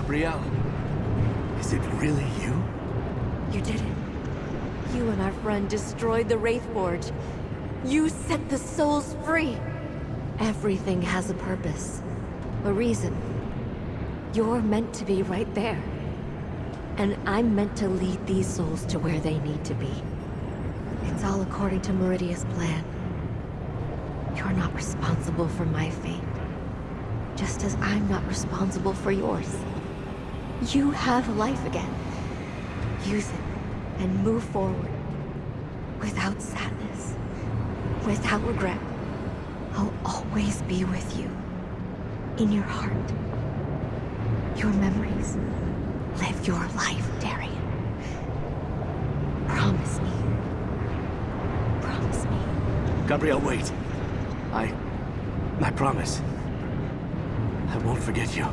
Gabrielle, is it really you? You did it. You and our friend destroyed the Wraithforge. You set the souls free. Everything has a purpose. A reason. You're meant to be right there. And I'm meant to lead these souls to where they need to be. It's all according to Meridia's plan. You're not responsible for my fate. Just as I'm not responsible for yours. You have life again. Use it and move forward. Without sadness. Without regret. I'll always be with you. In your heart. Your memories. Live your life, Darian. Promise me. Promise me. Gabrielle, wait. I promise. I won't forget you.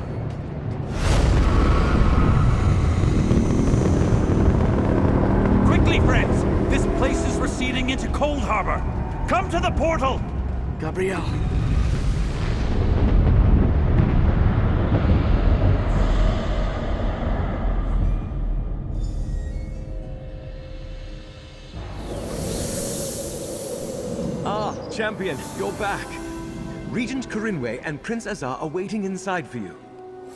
Quickly, friends! This place is receding into Cold Harbor. Come to the portal! Gabrielle. Ah, Champion, you're back. Regent Corinway and Prince Azar are waiting inside for you.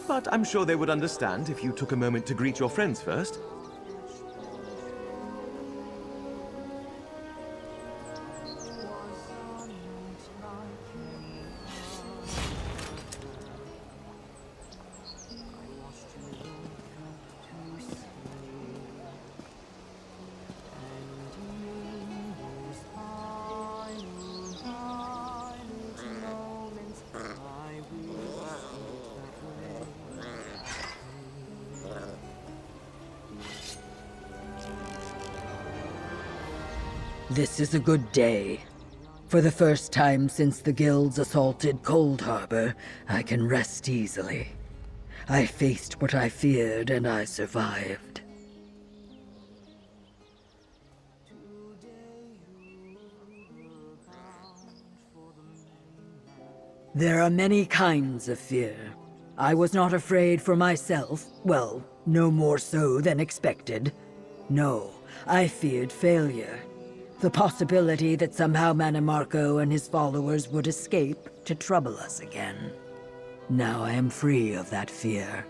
But I'm sure they would understand if you took a moment to greet your friends first. This is a good day. For the first time since the guilds assaulted Cold Harbor, I can rest easily. I faced what I feared and I survived. There are many kinds of fear. I was not afraid for myself, well, no more so than expected. No, I feared failure. The possibility that somehow Mannimarco and his followers would escape to trouble us again. Now I am free of that fear.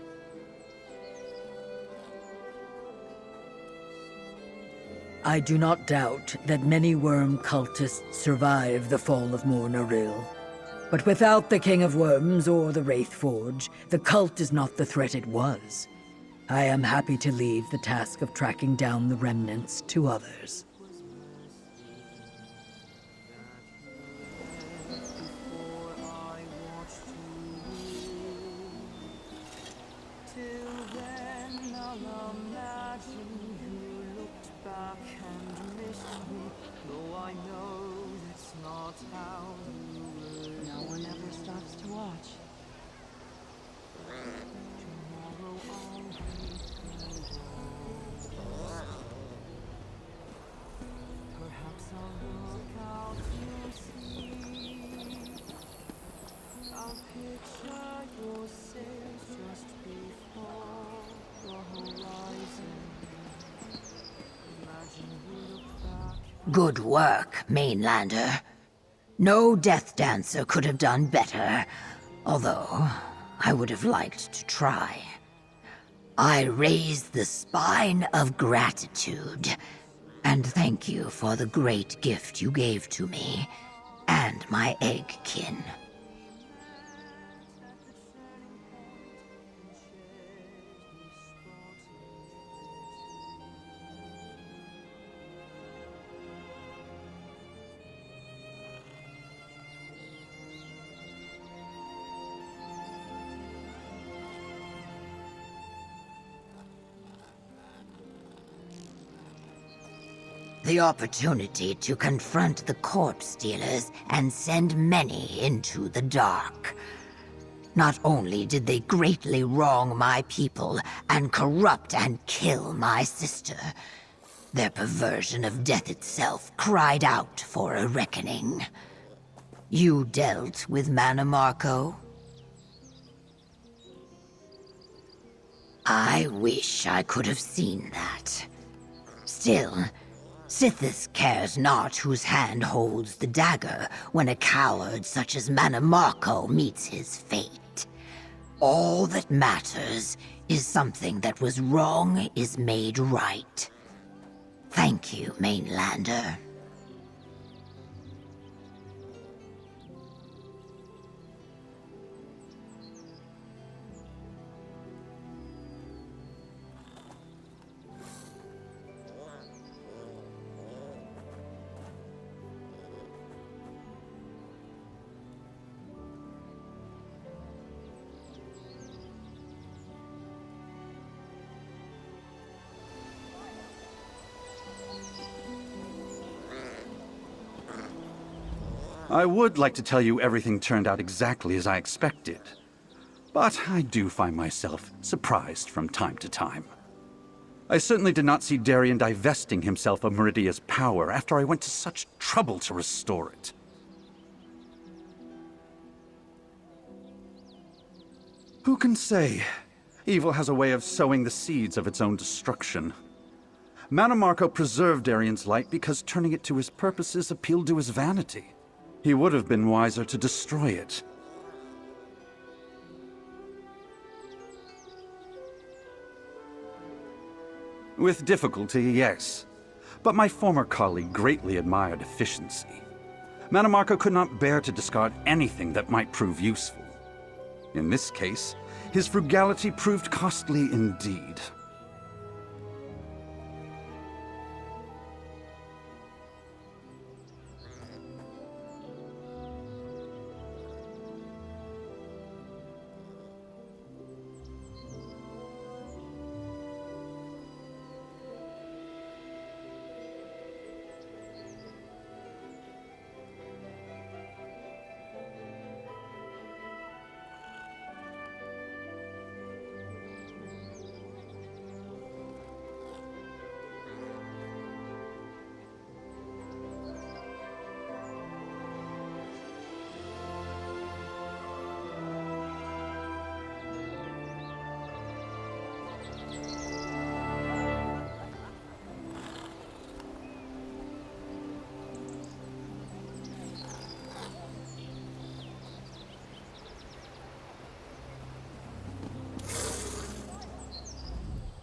I do not doubt that many worm cultists survive the fall of Mor Naril. But without the King of Worms or the Wraithforge, the cult is not the threat it was. I am happy to leave the task of tracking down the remnants to others. No one ever stops to watch. Perhaps I'll look out to sea. I'll picture your sails just before the horizon. Imagine you look back. Good work, Mainlander. No Death Dancer could have done better, although I would have liked to try. I raise the spine of gratitude, and thank you for the great gift you gave to me and my Eggkin. The opportunity to confront the corpse stealers and send many into the dark. Not only did they greatly wrong my people and corrupt and kill my sister, their perversion of death itself cried out for a reckoning. You dealt with Mannimarco? I wish I could have seen that. Still, Sithis cares not whose hand holds the dagger when a coward such as Mannimarco meets his fate. All that matters is something that was wrong is made right. Thank you, Mainlander. I would like to tell you everything turned out exactly as I expected, but I do find myself surprised from time to time. I certainly did not see Darien divesting himself of Meridia's power after I went to such trouble to restore it. Who can say? Evil has a way of sowing the seeds of its own destruction. Mannimarco preserved Darien's light because turning it to his purposes appealed to his vanity. He would have been wiser to destroy it. With difficulty, yes. But my former colleague greatly admired efficiency. Mannimarco could not bear to discard anything that might prove useful. In this case, his frugality proved costly indeed.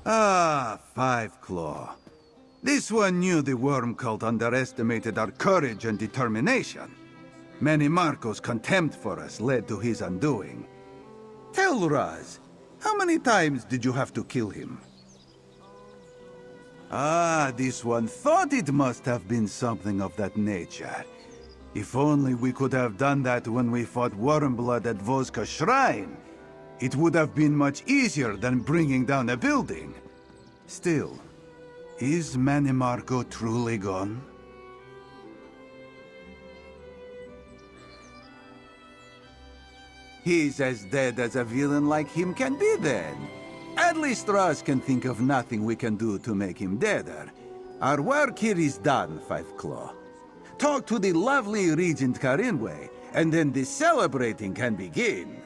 Ah, Five Claw. This one knew the Worm Cult underestimated our courage and determination. Mannimarco's contempt for us led to his undoing. Tell Raz, how many times did you have to kill him? Ah, this one thought it must have been something of that nature. If only we could have done that when we fought Wormblood at Voska Shrine. It would have been much easier than bringing down a building. Still, is Mannimarco truly gone? He's as dead as a villain like him can be then. At least Raz can think of nothing we can do to make him deader. Our work here is done, Five Claw. Talk to the lovely Regent Karinwe, and then the celebrating can begin.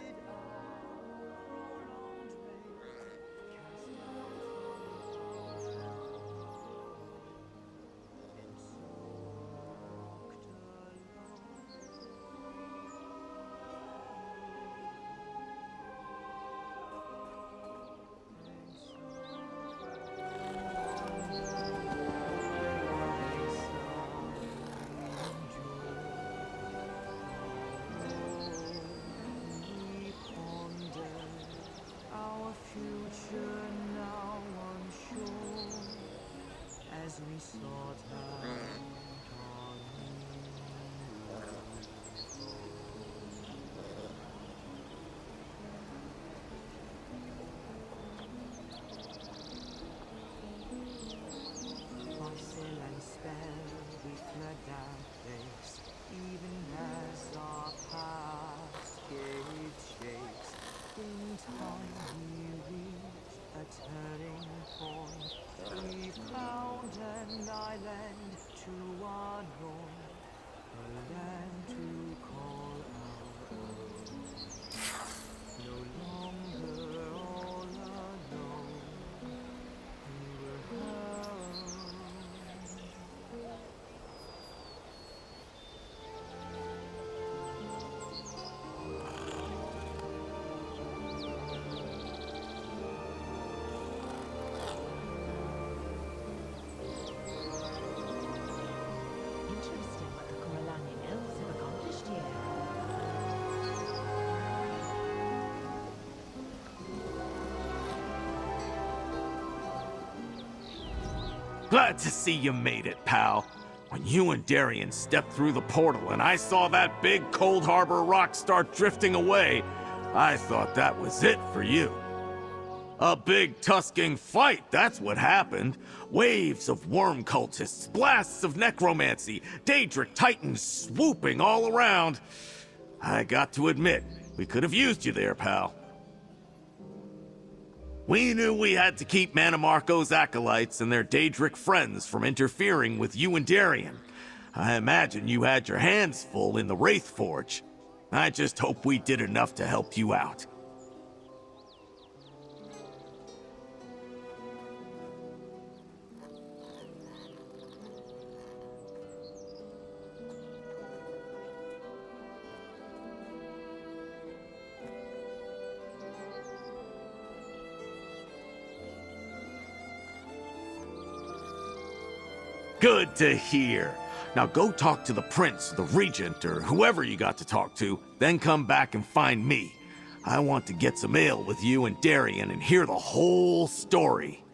Glad to see you made it, pal. When you and Darien stepped through the portal and I saw that big Cold Harbor rock start drifting away, I thought that was it for you. A big Tusking fight, that's what happened. Waves of worm cultists, blasts of necromancy, Daedric titans swooping all around. I got to admit, we could have used you there, pal. We knew we had to keep Mannimarco's acolytes and their Daedric friends from interfering with you and Darien. I imagine you had your hands full in the Wraithforge. I just hope we did enough to help you out. Good to hear. Now go talk to the prince, the regent, or whoever you got to talk to, then come back and find me. I want to get some ale with you and Darien and hear the whole story.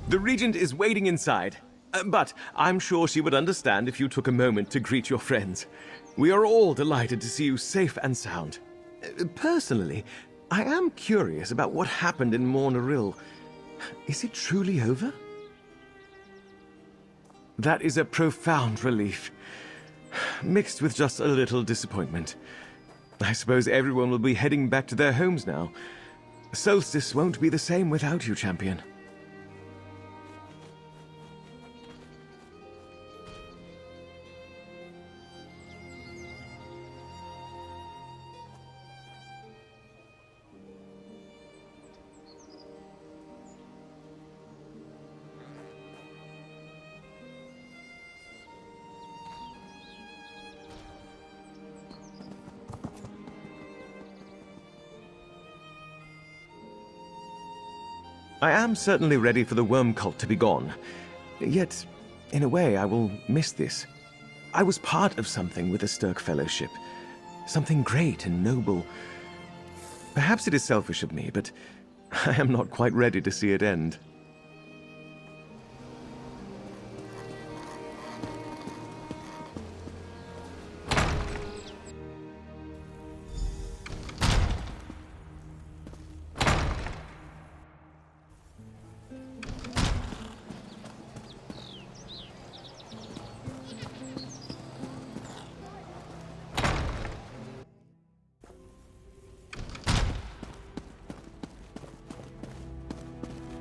The Regent is waiting inside. But I'm sure she would understand if you took a moment to greet your friends. We are all delighted to see you safe and sound. Personally, I am curious about what happened in Mornaril. Is it truly over? That is a profound relief, mixed with just a little disappointment. I suppose everyone will be heading back to their homes now. Solstice won't be the same without you, champion. I am certainly ready for the worm cult to be gone. Yet, in a way, I will miss this. I was part of something with the Stirk Fellowship. Something great and noble. Perhaps it is selfish of me, but I am not quite ready to see it end.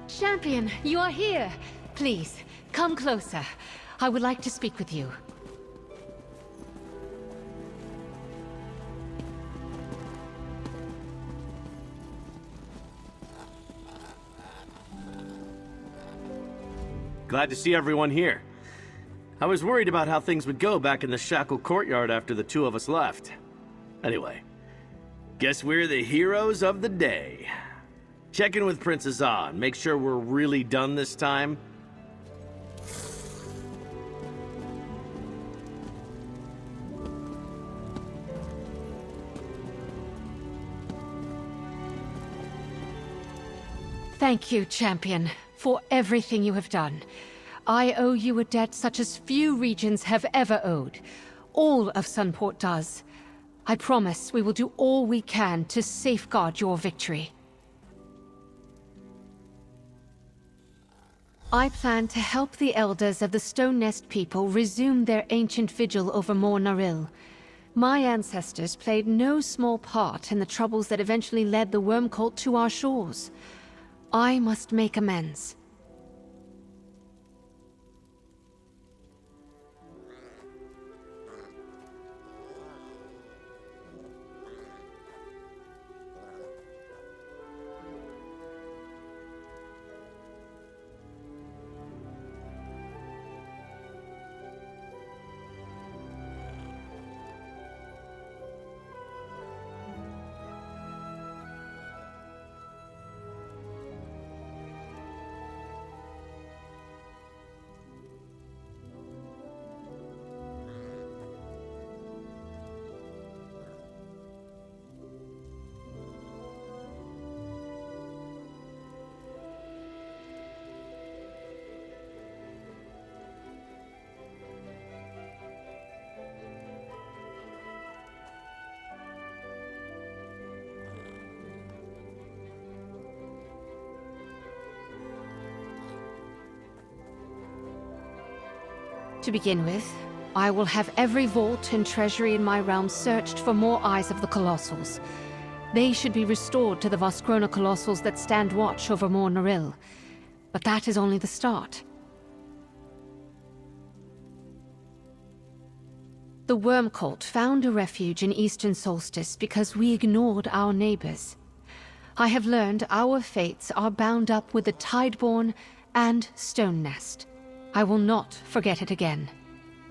Champion, you are here. Please, come closer. I would like to speak with you. Glad to see everyone here. I was worried about how things would go back in the Shackle Courtyard after the two of us left. Anyway, guess we're the heroes of the day. Check in with Prince Azah and make sure we're really done this time. Thank you, Champion, for everything you have done. I owe you a debt such as few regions have ever owed. All of Sunport does. I promise we will do all we can to safeguard your victory. I plan to help the elders of the Stone Nest people resume their ancient vigil over Mornaril. My ancestors played no small part in the troubles that eventually led the Worm Cult to our shores. I must make amends. To begin with, I will have every vault and treasury in my realm searched for more Eyes of the Colossals. They should be restored to the Voskrona Colossals that stand watch over Mor Naril. But that is only the start. The Worm Cult found a refuge in Eastern Solstice because we ignored our neighbors. I have learned our fates are bound up with the Tideborn and Stone Nest. I will not forget it again.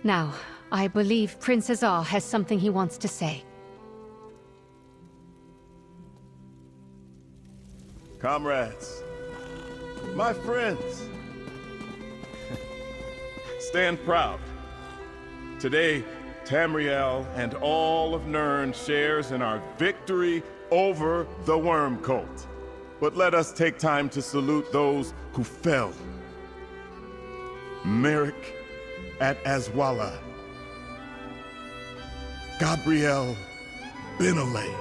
Now, I believe Prince Azar has something he wants to say. Comrades, my friends, stand proud. Today, Tamriel and all of Nirn shares in our victory over the Worm Cult. But let us take time to salute those who fell. Merrick at Azwala, Gabriel Benalay,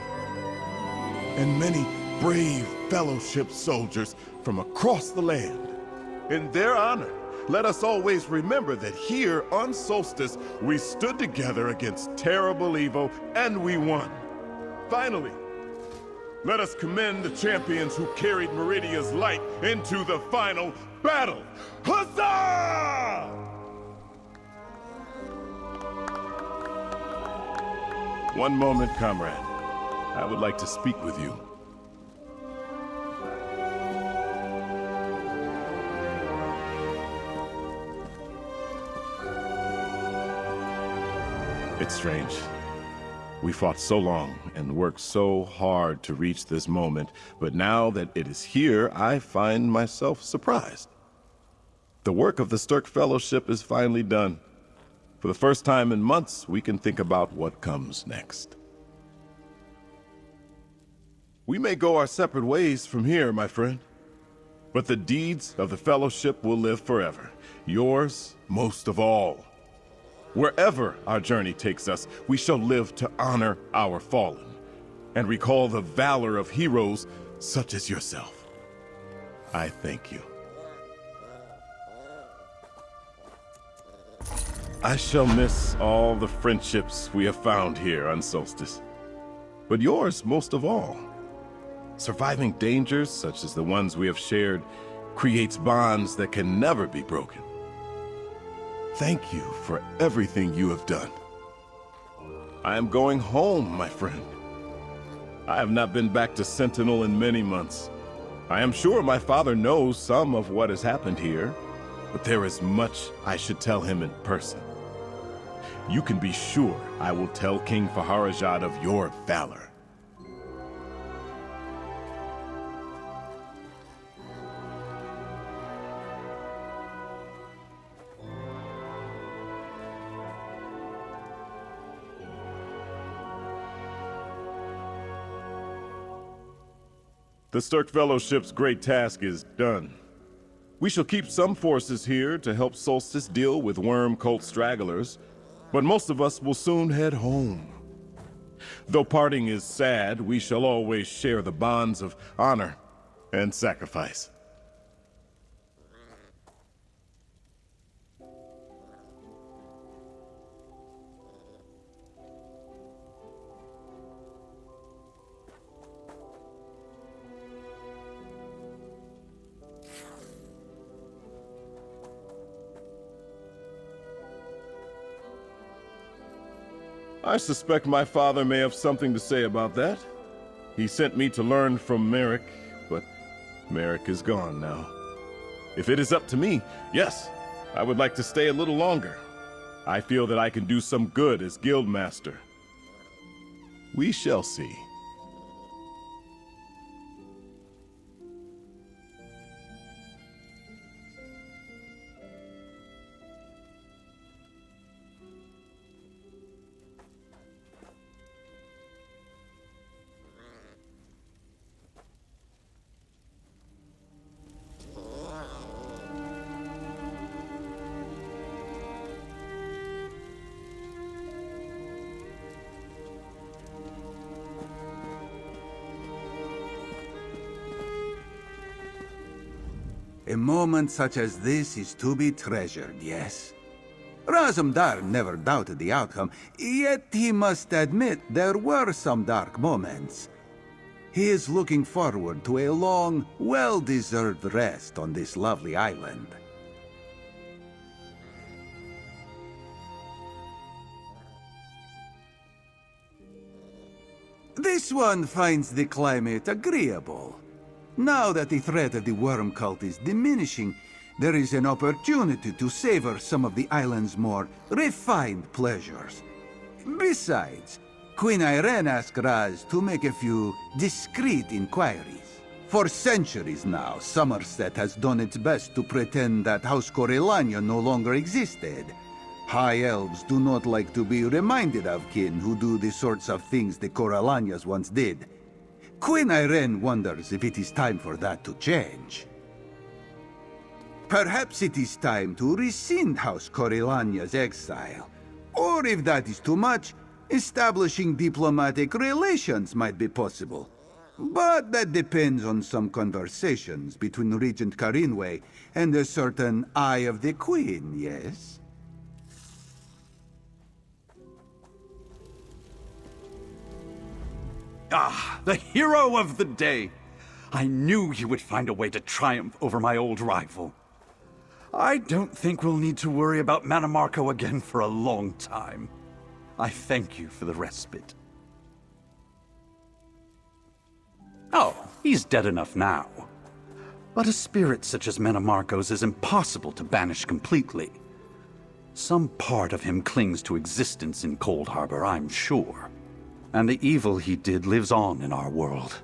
and many brave Fellowship soldiers from across the land. In their honor, let us always remember that here on Solstice, we stood together against terrible evil, and we won. Finally, let us commend the champions who carried Meridia's light into the final battle. Huzzah! One moment, comrade. I would like to speak with you. It's strange. We fought so long and worked so hard to reach this moment, but now that it is here, I find myself surprised. The work of the Sturk Fellowship is finally done. For the first time in months, we can think about what comes next. We may go our separate ways from here, my friend, but the deeds of the Fellowship will live forever. Yours most of all. Wherever our journey takes us, we shall live to honor our fallen and recall the valor of heroes such as yourself. I thank you. I shall miss all the friendships we have found here on Solstice, but yours most of all. Surviving dangers such as the ones we have shared creates bonds that can never be broken. Thank you for everything you have done. I am going home, my friend. I have not been back to Sentinel in many months. I am sure my father knows some of what has happened here, but there is much I should tell him in person. You can be sure I will tell King Faharajad of your valor. The Sturk Fellowship's great task is done. We shall keep some forces here to help Solstice deal with Worm Cult stragglers, but most of us will soon head home. Though parting is sad, we shall always share the bonds of honor and sacrifice. I suspect my father may have something to say about that. He sent me to learn from Merrick, but Merrick is gone now. If it is up to me, yes, I would like to stay a little longer. I feel that I can do some good as Guildmaster. We shall see. A moment such as this is to be treasured, yes? Razumdar never doubted the outcome, yet he must admit there were some dark moments. He is looking forward to a long, well-deserved rest on this lovely island. This one finds the climate agreeable. Now that the threat of the worm cult is diminishing, there is an opportunity to savor some of the island's more refined pleasures. Besides, Queen Irene asked Raz to make a few discreet inquiries. For centuries now, Somerset has done its best to pretend that House Corellania no longer existed. High elves do not like to be reminded of kin who do the sorts of things the Corellanias once did. Queen Irene wonders if it is time for that to change. Perhaps it is time to rescind House Corellania's exile. Or if that is too much, establishing diplomatic relations might be possible. But that depends on some conversations between Regent Carinway and a certain Eye of the Queen, yes? Ah, the hero of the day! I knew you would find a way to triumph over my old rival. I don't think we'll need to worry about Mannimarco again for a long time. I thank you for the respite. Oh, he's dead enough now. But a spirit such as Mannimarco's is impossible to banish completely. Some part of him clings to existence in Cold Harbor, I'm sure. And the evil he did lives on in our world.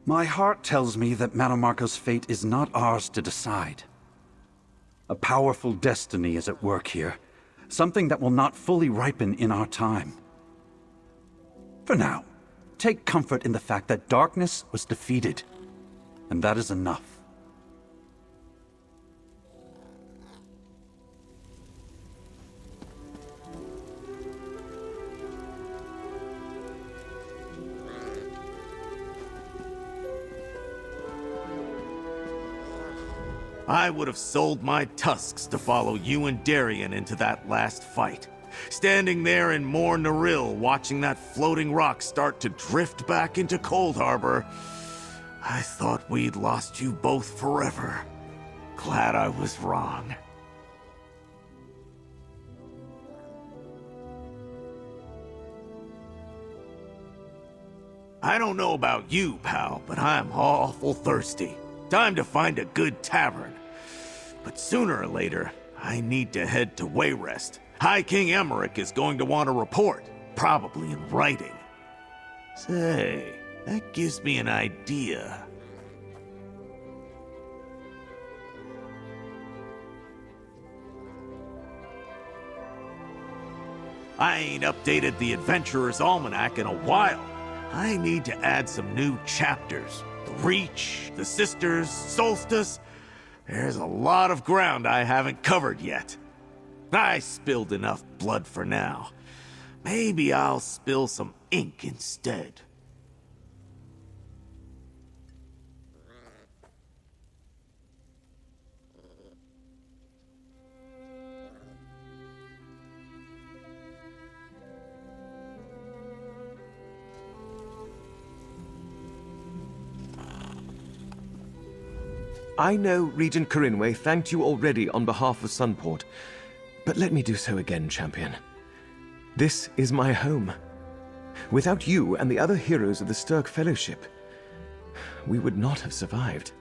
My heart tells me that Mannimarco's fate is not ours to decide. A powerful destiny is at work here, something that will not fully ripen in our time. For now, take comfort in the fact that darkness was defeated, and that is enough. I would have sold my tusks to follow you and Darien into that last fight. Standing there in Mor Naril, watching that floating rock start to drift back into Cold Harbor, I thought we'd lost you both forever. Glad I was wrong. I don't know about you, pal, but I'm awful thirsty. Time to find a good tavern. But sooner or later, I need to head to Wayrest. High King Emmerich is going to want a report, probably in writing. Say, that gives me an idea. I ain't updated the Adventurer's Almanac in a while. I need to add some new chapters. The Reach, the Sisters, Solstice. There's a lot of ground I haven't covered yet. I spilled enough blood for now. Maybe I'll spill some ink instead. I know Regent Carinway thanked you already on behalf of Sunport, but let me do so again, champion. This is my home. Without you and the other heroes of the Stirk Fellowship, we would not have survived.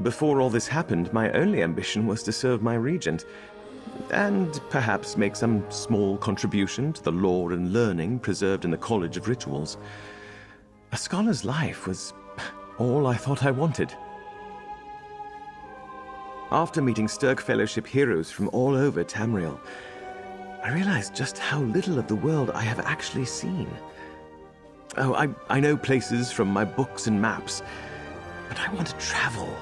Before all this happened, my only ambition was to serve my regent, and perhaps make some small contribution to the lore and learning preserved in the College of Rituals. A scholar's life was all I thought I wanted. After meeting Sturk Fellowship heroes from all over Tamriel, I realized just how little of the world I have actually seen. Oh, I know places from my books and maps, but I want to travel.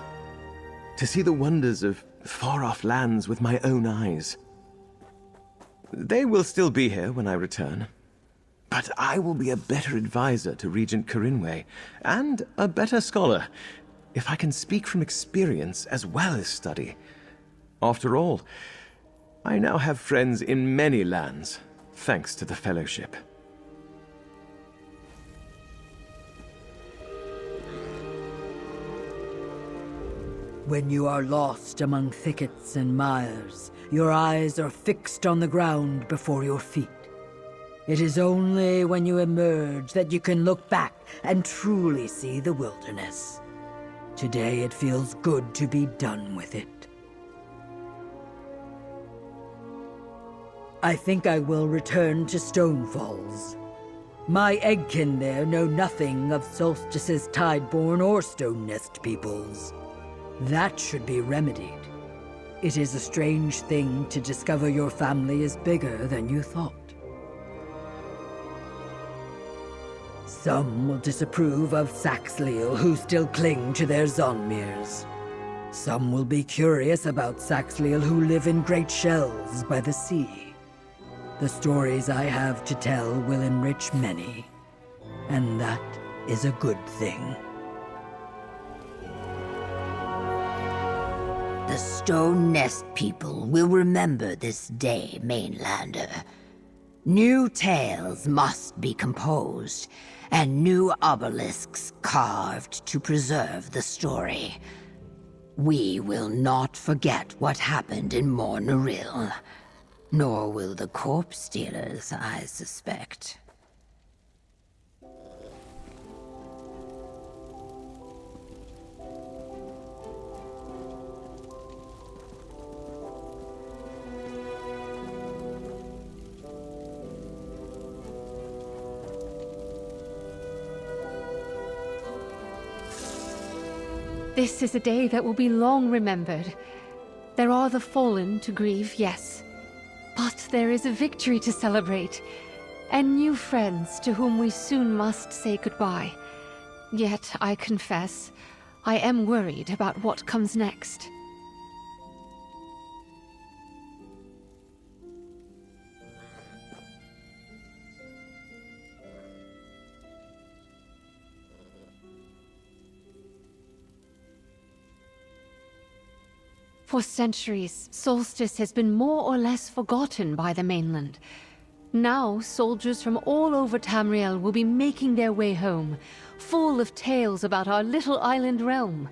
To see the wonders of far-off lands with my own eyes. They will still be here when I return, but I will be a better advisor to Regent Corinway, and a better scholar, if I can speak from experience as well as study. After all, I now have friends in many lands, thanks to the Fellowship. When you are lost among thickets and mires, your eyes are fixed on the ground before your feet. It is only when you emerge that you can look back and truly see the wilderness. Today it feels good to be done with it. I think I will return to Stonefalls. My Eggkin there know nothing of Solstice's Tideborn or Stone Nest peoples. That should be remedied. It is a strange thing to discover your family is bigger than you thought. Some will disapprove of Saxhleel who still cling to their Zonmirs. Some will be curious about Saxhleel who live in great shells by the sea. The stories I have to tell will enrich many, and that is a good thing. The Stone Nest people will remember this day, Mainlander. New tales must be composed, and new obelisks carved to preserve the story. We will not forget what happened in Mornaril, nor will the Corpse Stealers, I suspect. This is a day that will be long remembered. There are the fallen to grieve, yes. But there is a victory to celebrate, and new friends to whom we soon must say goodbye. Yet, I confess, I am worried about what comes next. For centuries, Solstice has been more or less forgotten by the mainland. Now, soldiers from all over Tamriel will be making their way home, full of tales about our little island realm.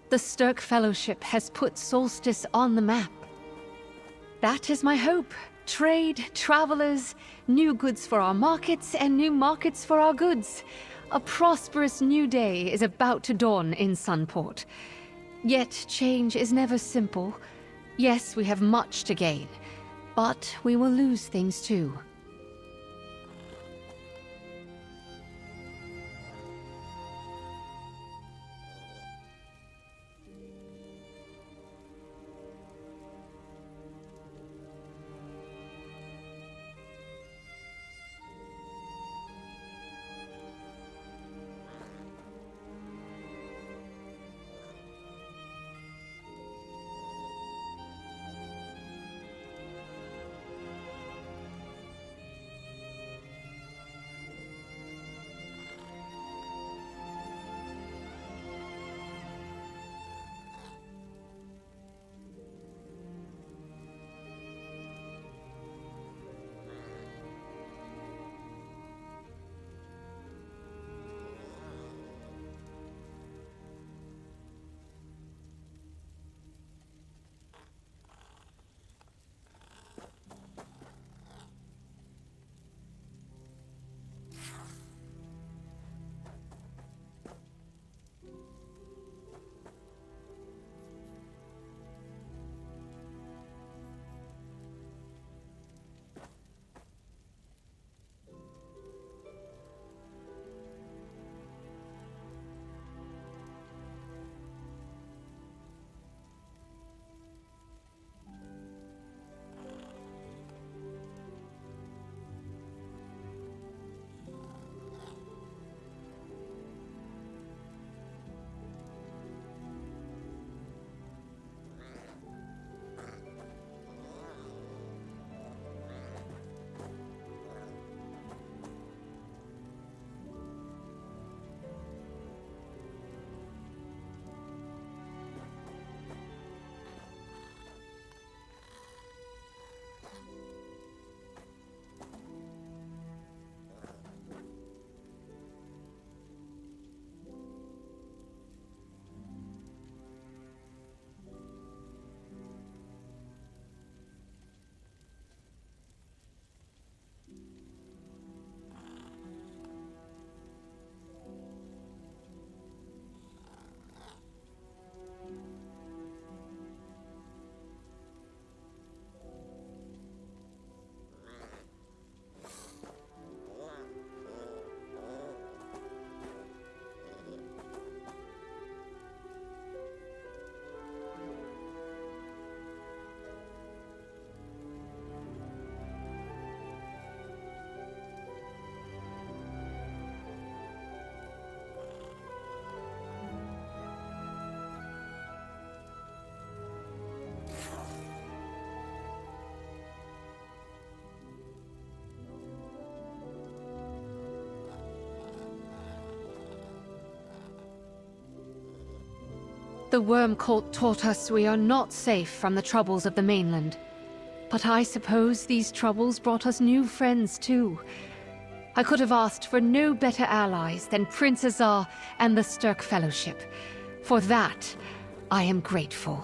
The Sturk Fellowship has put Solstice on the map. That is my hope. Trade, travelers, new goods for our markets, and new markets for our goods. A prosperous new day is about to dawn in Sunport. Yet change is never simple. Yes, we have much to gain, but we will lose things too. The Worm Cult taught us we are not safe from the troubles of the mainland. But I suppose these troubles brought us new friends too. I could have asked for no better allies than Prince Azar and the Stirk Fellowship. For that, I am grateful.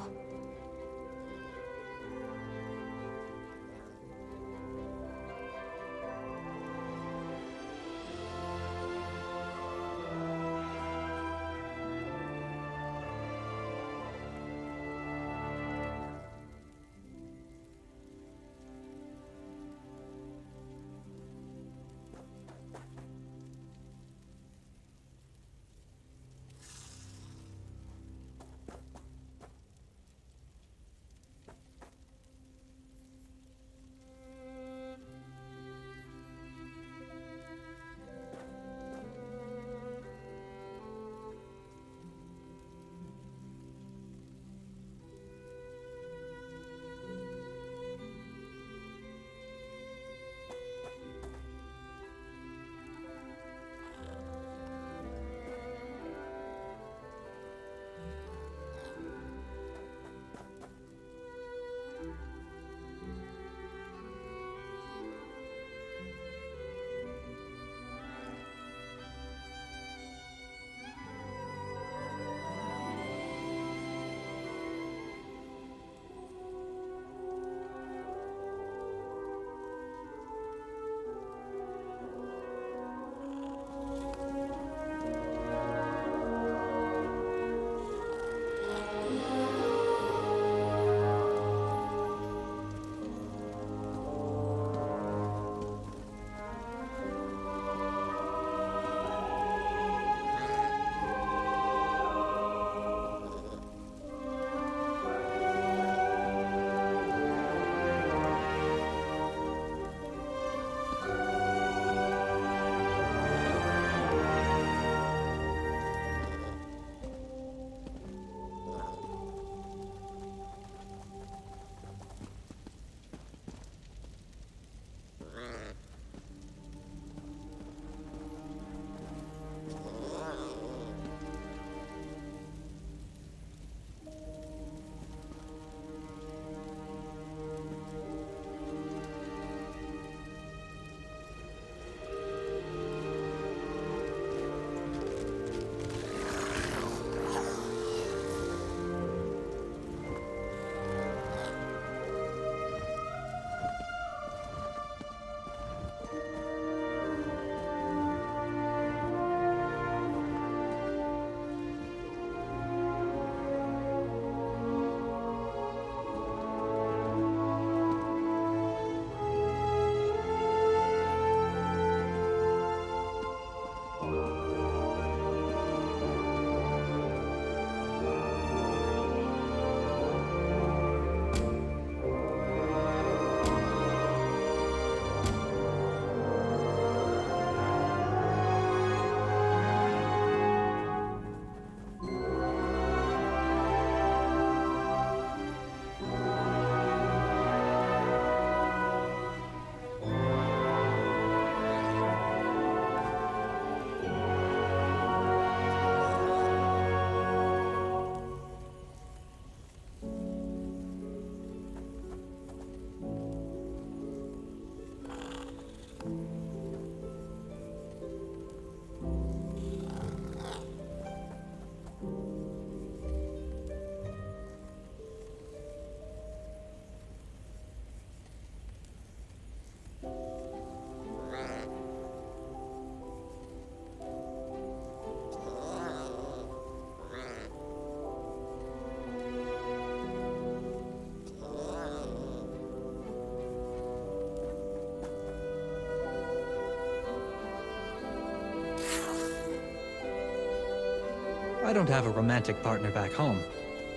I don't have a romantic partner back home,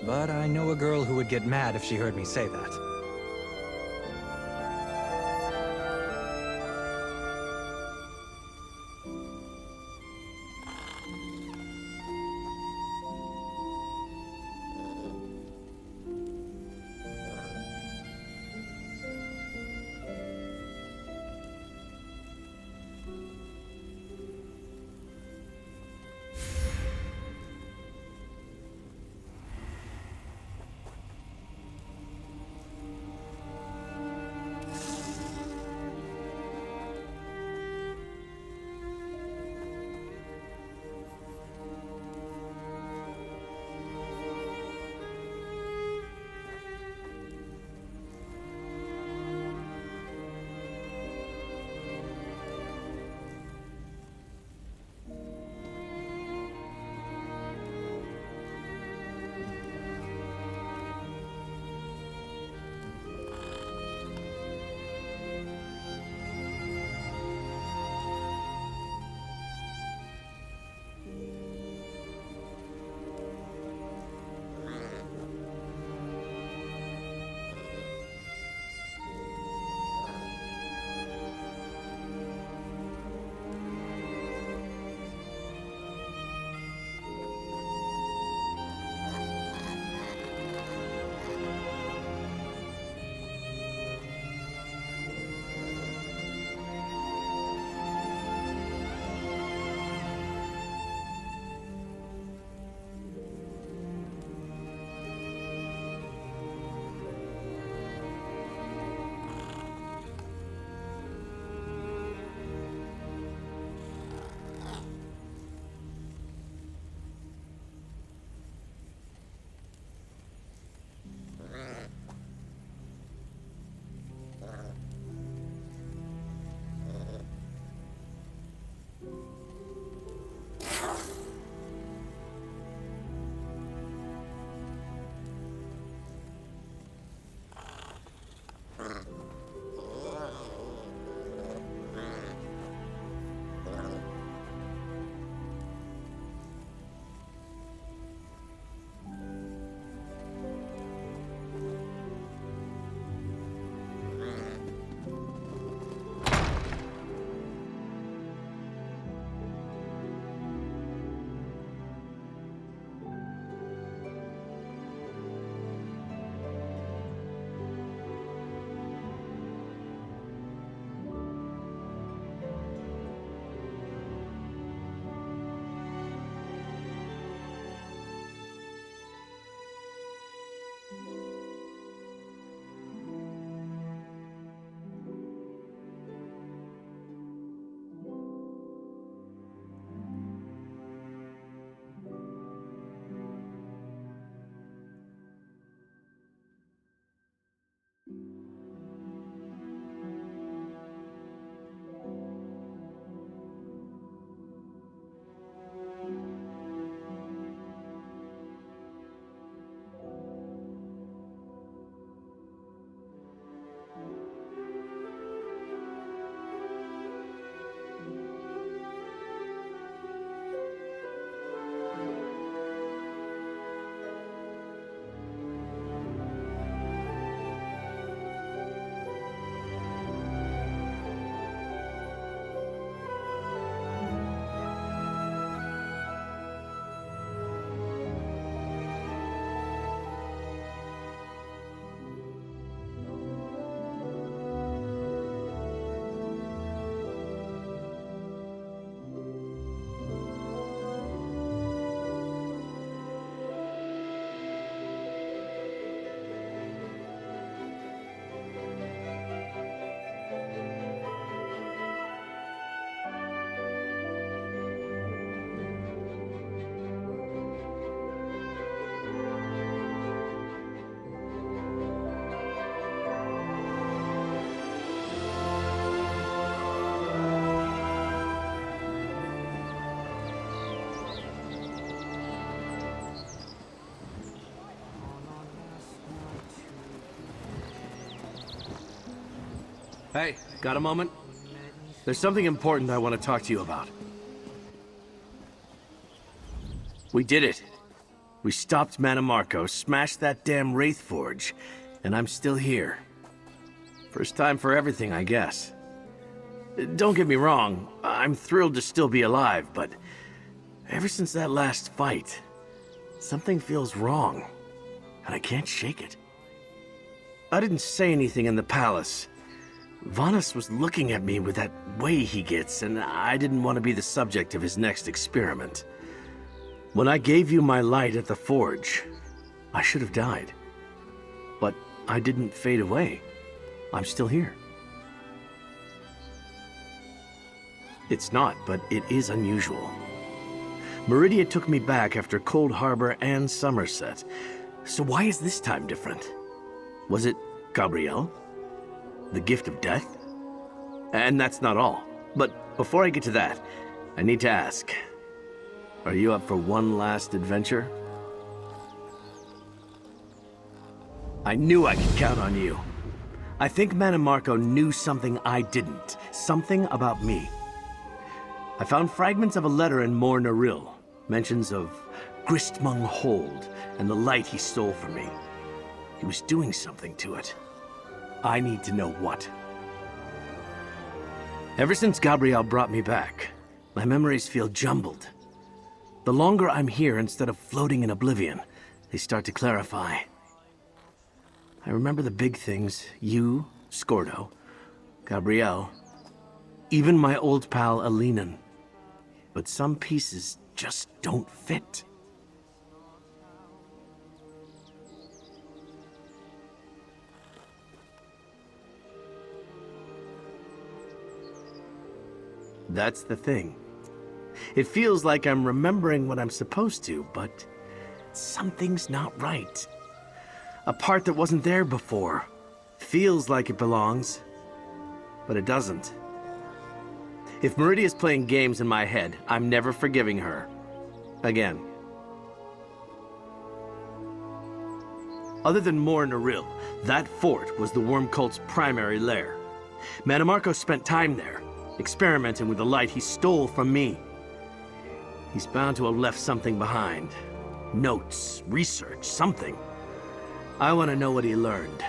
but I know a girl who would get mad if she heard me say that. Hey, got a moment? There's something important I want to talk to you about. We did it. We stopped Mannimarco, smashed that damn Wraith Forge, and I'm still here. First time for everything, I guess. Don't get me wrong, I'm thrilled to still be alive, but ever since that last fight, something feels wrong, and I can't shake it. I didn't say anything in the palace. Vanus was looking at me with that way he gets, and I didn't want to be the subject of his next experiment. When I gave you my light at the forge, I should have died. But I didn't fade away. I'm still here. It's not, but it is unusual. Meridia took me back after Cold Harbor and Somerset. So why is this time different? Was it Gabrielle? The gift of death? And that's not all. But before I get to that, I need to ask. Are you up for one last adventure? I knew I could count on you. I think Mannimarco knew something I didn't. Something about me. I found fragments of a letter in Mor Naril. Mentions of Gristmung Hold and the light he stole from me. He was doing something to it. I need to know what. Ever since Gabrielle brought me back, my memories feel jumbled. The longer I'm here instead of floating in oblivion, they start to clarify. I remember the big things, you, Scordo, Gabrielle, even my old pal Alinan. But some pieces just don't fit. That's the thing. It feels like I'm remembering what I'm supposed to, but something's not right. A part that wasn't there before. Feels like it belongs, but it doesn't. If Meridia's playing games in my head, I'm never forgiving her. Again. Other than Mor Naril, that fort was the Worm Cult's primary lair. Mannimarco spent time there, experimenting with the light he stole from me. He's bound to have left something behind. Notes, research, something. I want to know what he learned.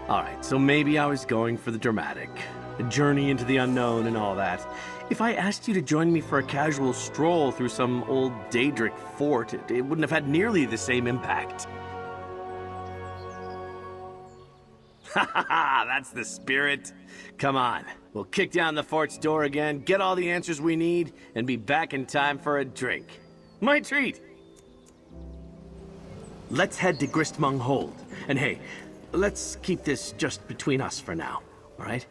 Alright, so maybe I was going for the dramatic. A journey into the unknown and all that. If I asked you to join me for a casual stroll through some old Daedric fort, it wouldn't have had nearly the same impact. Ha ha ha, that's the spirit. Come on, we'll kick down the fort's door again, get all the answers we need, and be back in time for a drink. My treat! Let's head to Gristmung Hold. And hey, let's keep this just between us for now, all right?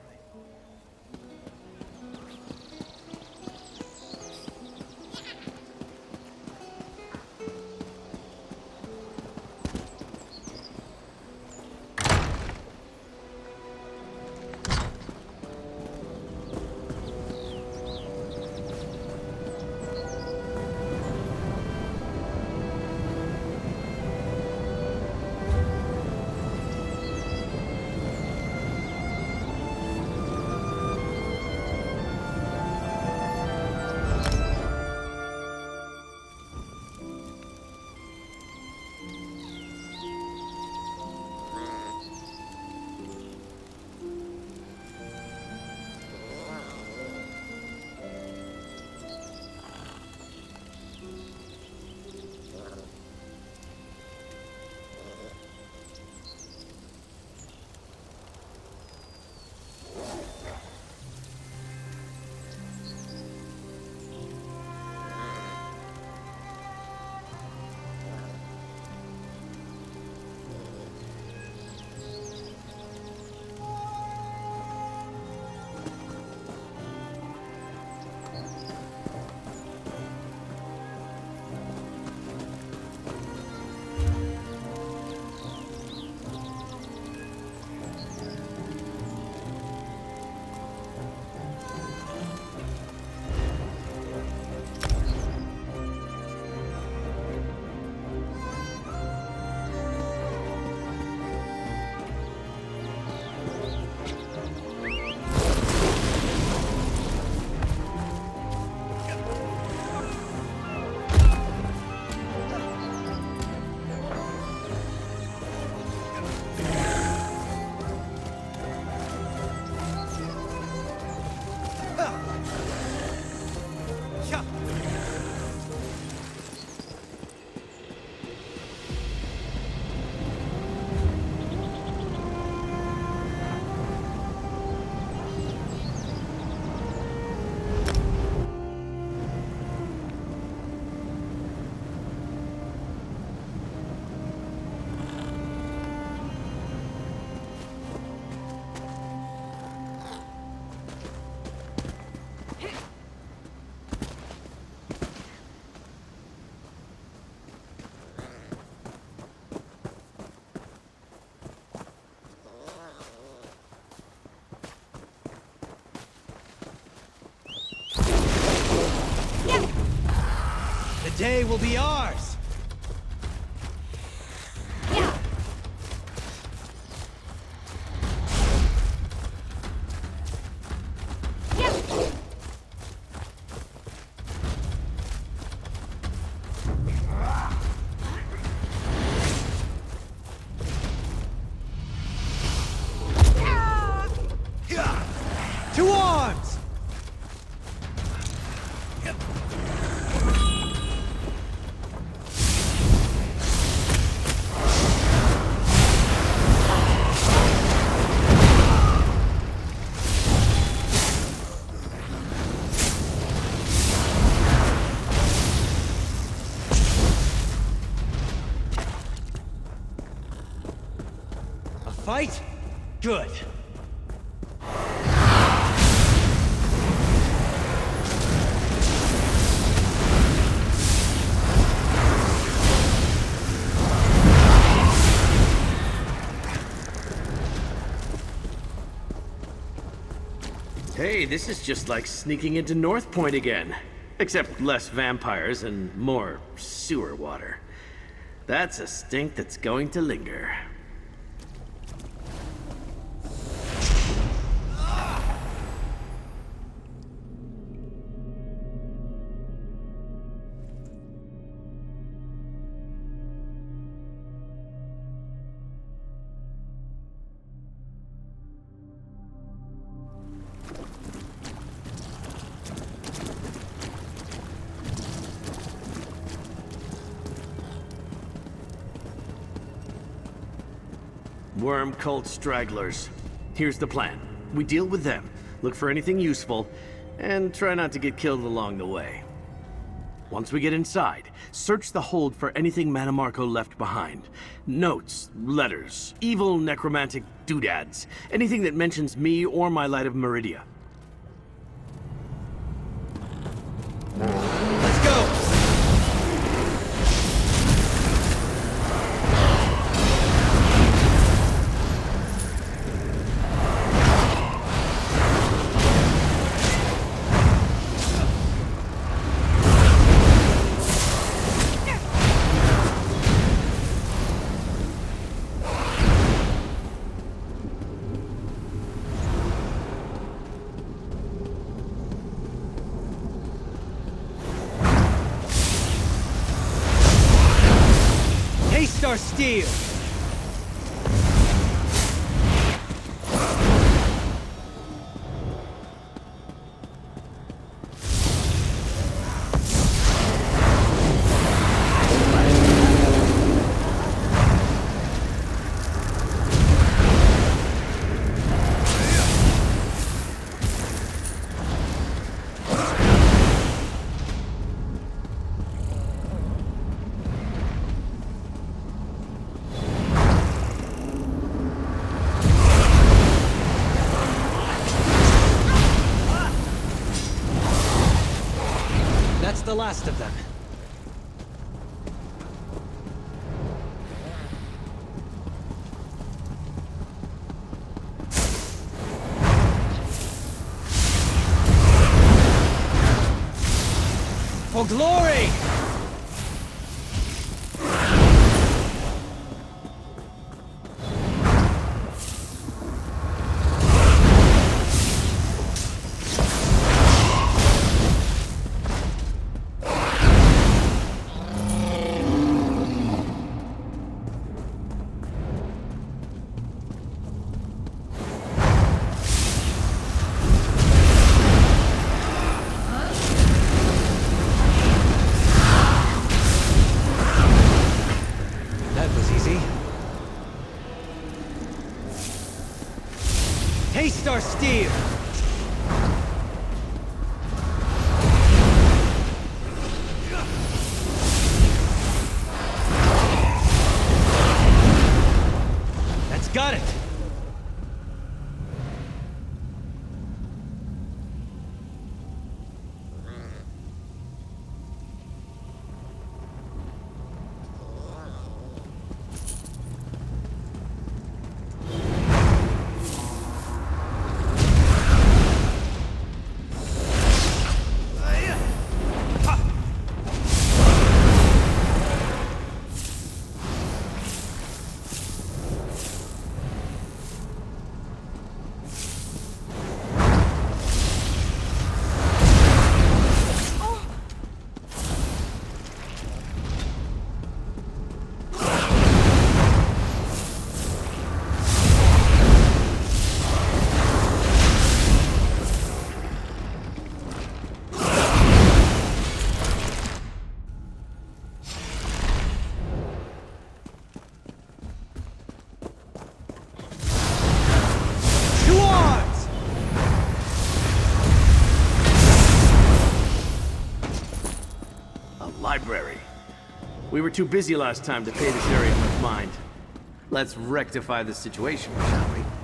will be ours! To arms! A fight? Good. Hey, this is just like sneaking into North Point again. Except less vampires and more sewer water. That's a stink that's going to linger. Worm cult stragglers. Here's the plan. We deal with them, look for anything useful, and try not to get killed along the way. Once we get inside, search the hold for anything Mannimarco left behind. Notes, letters, evil necromantic doodads, anything that mentions me or my Light of Meridia. Let's go! Our steel! The last of them. For glory! Taste our steel! That's got it! We were too busy last time to pay this area much mind. Let's rectify the situation, shall we?